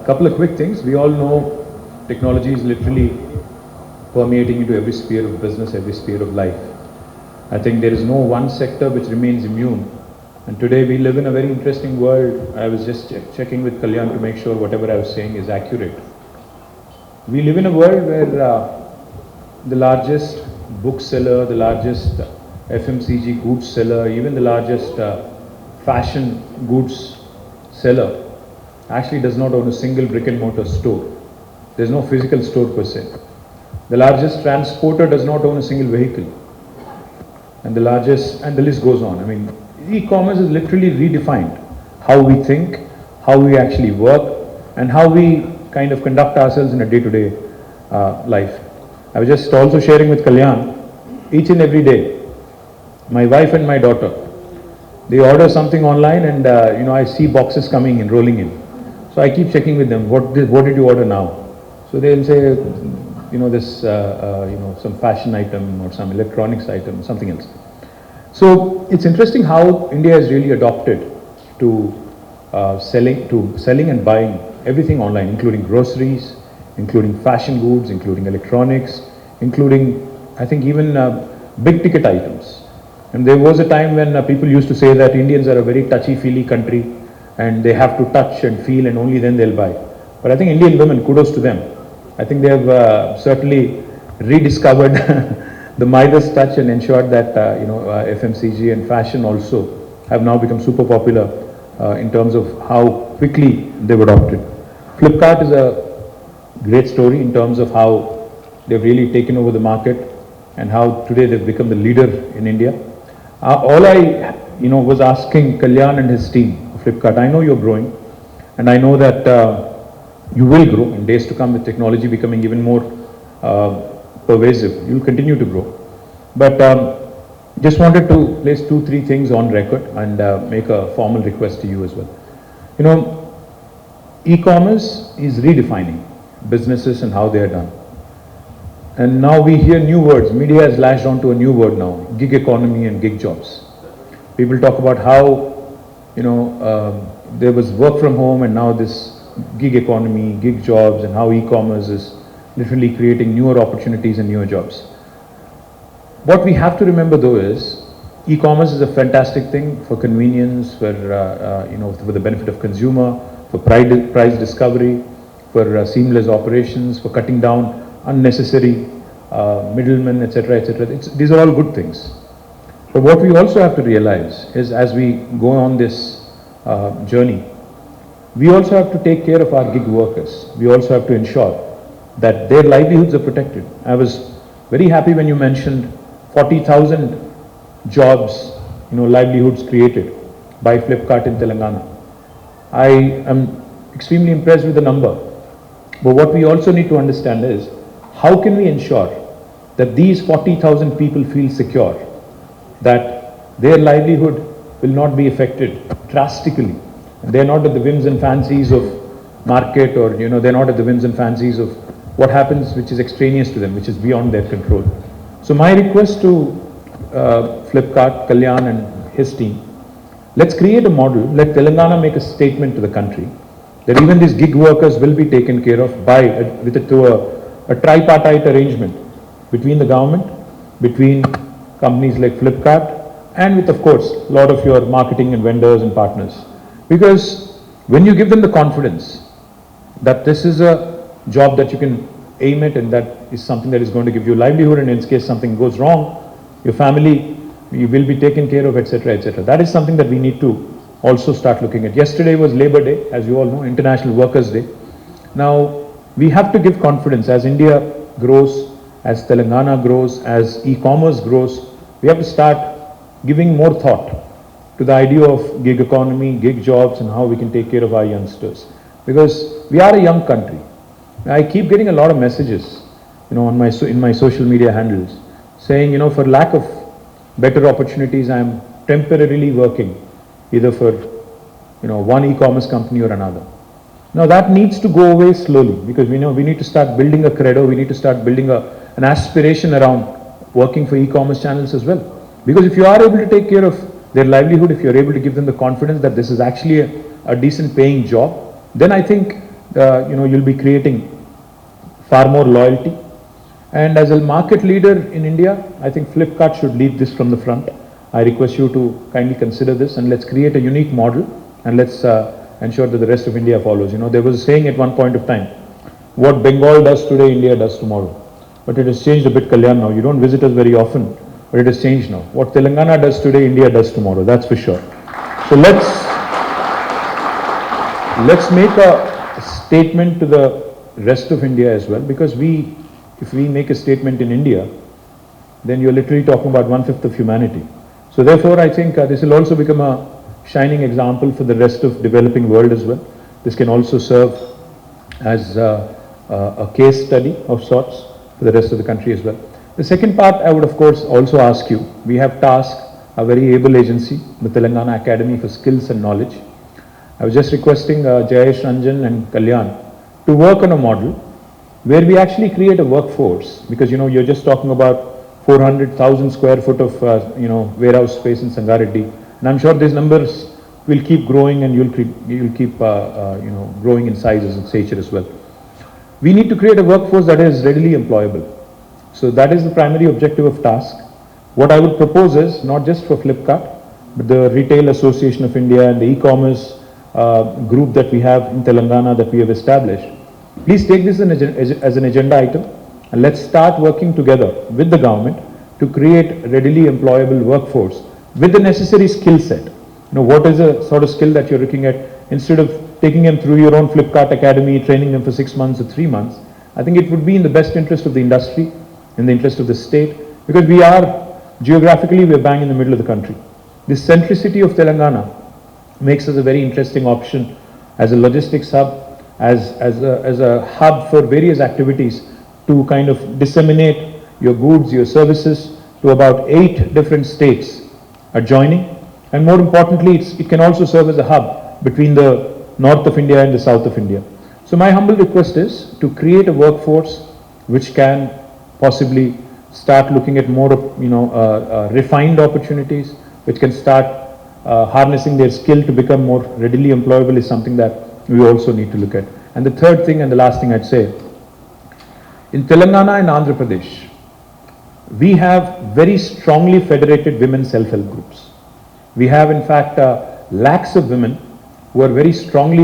Couple of quick things. We all know technology is literally permeating into every sphere of business, every sphere of life. I think there is no one sector which remains immune. And today we live in a very interesting world. I was just checking with Kalyan to make sure whatever I was saying is accurate. We live in a world where the largest bookseller, the largest FMCG goods seller, even the largest fashion goods seller actually does not own a single brick and mortar store. There's no physical store per se. The largest transporter does not own a single vehicle. And the list goes on. I mean, e-commerce has literally redefined how we think, how we actually work, and how we kind of conduct ourselves in a day-to-day life. I was just also sharing with Kalyan, each and every day, my wife and my daughter, they order something online and I see boxes coming in, rolling in. So I keep checking with them, what did you order now? So they'll say, some fashion item or some electronics item, something else. So it's interesting how India has really adopted to selling and buying everything online, including groceries, including fashion goods, including electronics, including, I think, even big ticket items. And there was a time when people used to say that Indians are a very touchy-feely country and they have to touch and feel and only then they'll buy. But I think Indian women, kudos to them. I think they have certainly rediscovered the Midas touch and ensured that FMCG and fashion also have now become super popular in terms of how quickly they've adopted. Flipkart is a great story in terms of how they've really taken over the market and how today they've become the leader in India. All I was asking Kalyan and his team of Flipkart, I know you're growing and I know that you will grow in days to come with technology becoming even more pervasive. You'll continue to grow. But just wanted to place 2-3 things on record and make a formal request to you as well. E-commerce is redefining businesses and how they are done. And now we hear new words. Media has latched onto a new word now, gig economy and gig jobs. People talk about how, there was work from home and now this gig economy, gig jobs, and how e-commerce is literally creating newer opportunities and newer jobs. What we have to remember though is, e-commerce is a fantastic thing for convenience, for the benefit of consumer, for price discovery, for seamless operations, for cutting down unnecessary middlemen, etc., etc. These are all good things. But what we also have to realize is, as we go on this journey, we also have to take care of our gig workers. We also have to ensure that their livelihoods are protected. I was very happy when you mentioned 40,000 jobs, livelihoods created by Flipkart in Telangana. I am extremely impressed with the number. But what we also need to understand is, how can we ensure that these 40,000 people feel secure, that their livelihood will not be affected drastically? They're not at the whims and fancies of market, or they're not at the whims and fancies of what happens which is extraneous to them, which is beyond their control. So my request to Flipkart, Kalyan and his team, let's create a model, let Telangana make a statement to the country that even these gig workers will be taken care of through a tripartite arrangement between the government, between companies like Flipkart, and with, of course, a lot of your marketing and vendors and partners. Because when you give them the confidence that this is a job that you can aim at and that is something that is going to give you livelihood, and in case something goes wrong, your family, you will be taken care of, etc., etc. That is something that we need to also start looking at. Yesterday was Labor Day, as you all know, International Workers' Day. Now, we have to give confidence as India grows, as Telangana grows, as e-commerce grows. We have to start giving more thought to the idea of gig economy, gig jobs, and how we can take care of our youngsters. Because we are a young country. I keep getting a lot of messages, in my social media handles, saying, for lack of better opportunities, I am temporarily working either for, one e-commerce company or another. Now that needs to go away slowly, because we need to start building a credo, we need to start building an aspiration around working for e-commerce channels as well. Because if you are able to take care of their livelihood, if you're able to give them the confidence that this is actually a decent paying job, then I think you'll be creating far more loyalty. And as a market leader in India, I think Flipkart should lead this from the front. I request you to kindly consider this, and let's create a unique model, and let's ensure that the rest of India follows. There was a saying at one point of time, what Bengal does today, India does tomorrow. But it has changed a bit, Kalyan, now. You don't visit us very often, but it has changed now. What Telangana does today, India does tomorrow. That's for sure. So let's make a statement to the rest of India as well, because if we make a statement in India, then you're literally talking about 1/5 of humanity. So therefore, I think this will also become a shining example for the rest of developing world as well. This can also serve as a case study of sorts for the rest of the country as well. The second part, I would of course also ask you, we have tasked a very able agency, the Telangana Academy for Skills and Knowledge. I was just requesting Jayesh, Ranjan and Kalyan to work on a model where we actually create a workforce, because you're just talking about 400,000 square foot of warehouse space in Sangareddy, and I'm sure these numbers will keep growing, and you'll keep growing in size and stature as well. We need to create a workforce that is readily employable. So that is the primary objective of task. What I would propose is not just for Flipkart, but the Retail Association of India and the e-commerce group that we have in Telangana that we have established. Please take this as an agenda item, and let's start working together with the government to create a readily employable workforce with the necessary skill set. What is the sort of skill that you're looking at? Instead of taking them through your own Flipkart Academy, training them for 6 months or 3 months, I think it would be in the best interest of the industry, in the interest of the state, because geographically, we are bang in the middle of the country. This centricity of Telangana makes us a very interesting option as a logistics hub, as a hub for various activities to kind of disseminate your goods, your services to about 8 different states adjoining. And more importantly, it can also serve as a hub between the north of India and the south of India. So my humble request is to create a workforce which can possibly start looking at more refined opportunities, which can start harnessing their skill to become more readily employable, is something that we also need to look at. And the third thing and the last thing I'd say, in Telangana and Andhra Pradesh, we have very strongly federated women self-help groups. We have in fact lakhs of women who are very strong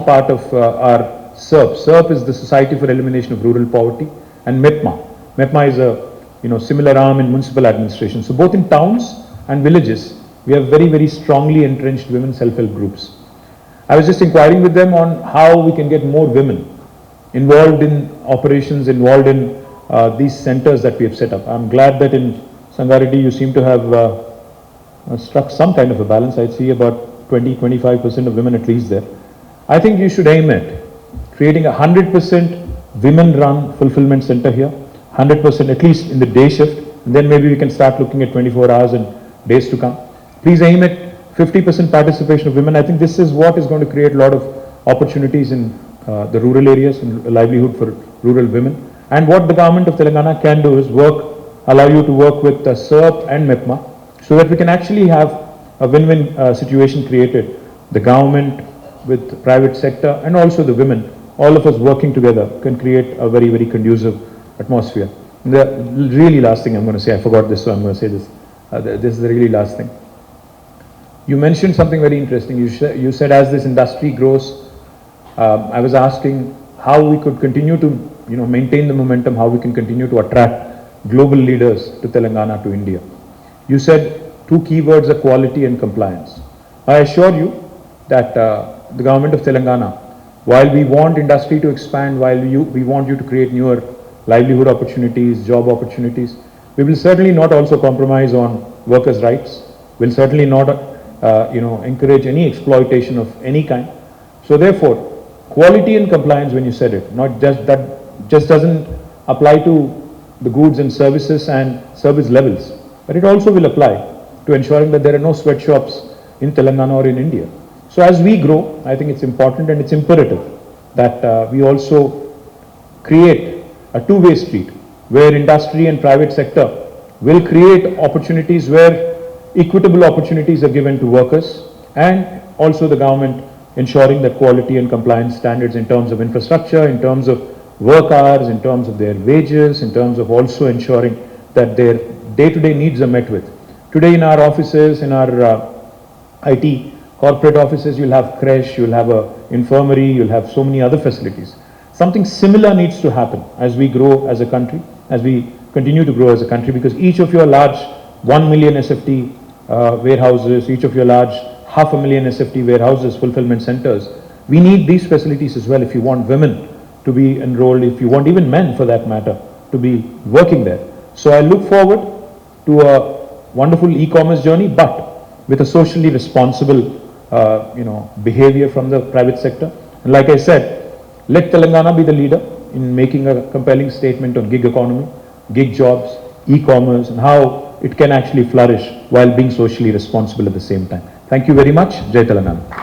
part of our SERP. SERP is the Society for Elimination of Rural Poverty, and MEPMA. MEPMA is a similar arm in municipal administration. So both in towns and villages, we have very, very strongly entrenched women self-help groups. I was just inquiring with them on how we can get more women involved in operations, involved in these centers that we have set up. I'm glad that in Sangareddy you seem to have struck some kind of a balance. I see about 20-25% of women at least there. I think you should aim at creating 100% women-run fulfillment center here, 100% at least in the day shift, and then maybe we can start looking at 24 hours and days to come. Please aim at 50% participation of women. I think this is what is going to create a lot of opportunities in the rural areas and livelihood for rural women. And what the government of Telangana can do is allow you to work with SERP and MEPMA, so that we can actually have a win-win situation created. The government with the private sector and also the women, all of us working together can create a very, very conducive atmosphere. The really last thing I'm going to say, I forgot this, so I'm going to say this. This is the really last thing. You mentioned something very interesting. You said as this industry grows, I was asking how we could continue to maintain the momentum, how we can continue to attract global leaders to Telangana, to India. You said 2 keywords are quality and compliance. I assure you that the government of Telangana, while we want industry to expand, while we want you to create newer livelihood opportunities, job opportunities, we will certainly not also compromise on workers' rights. We'll certainly not encourage any exploitation of any kind. So therefore, quality and compliance, when you said it, not just that, just doesn't apply to the goods and services and service levels, but it also will apply to ensuring that there are no sweatshops in Telangana or in India. So as we grow, I think it's important and it's imperative that we also create a two-way street where industry and private sector will create opportunities where equitable opportunities are given to workers, and also the government ensuring that quality and compliance standards in terms of infrastructure, in terms of work hours, in terms of their wages, in terms of also ensuring that their day-to-day needs are met with. Today in our offices, in our IT corporate offices, you'll have creche, you'll have a infirmary, you'll have so many other facilities. Something similar needs to happen as we grow as a country, as we continue to grow as a country, because each of your large 1 million SFT warehouses, each of your large 500,000 SFT warehouses, fulfillment centers, we need these facilities as well if you want women to be enrolled, if you want even men for that matter to be working there. So I look forward to a wonderful e-commerce journey, but with a socially responsible behavior from the private sector. And like I said, let Telangana be the leader in making a compelling statement on gig economy, gig jobs, e-commerce, and how it can actually flourish while being socially responsible at the same time. Thank you very much. Jai Telangana.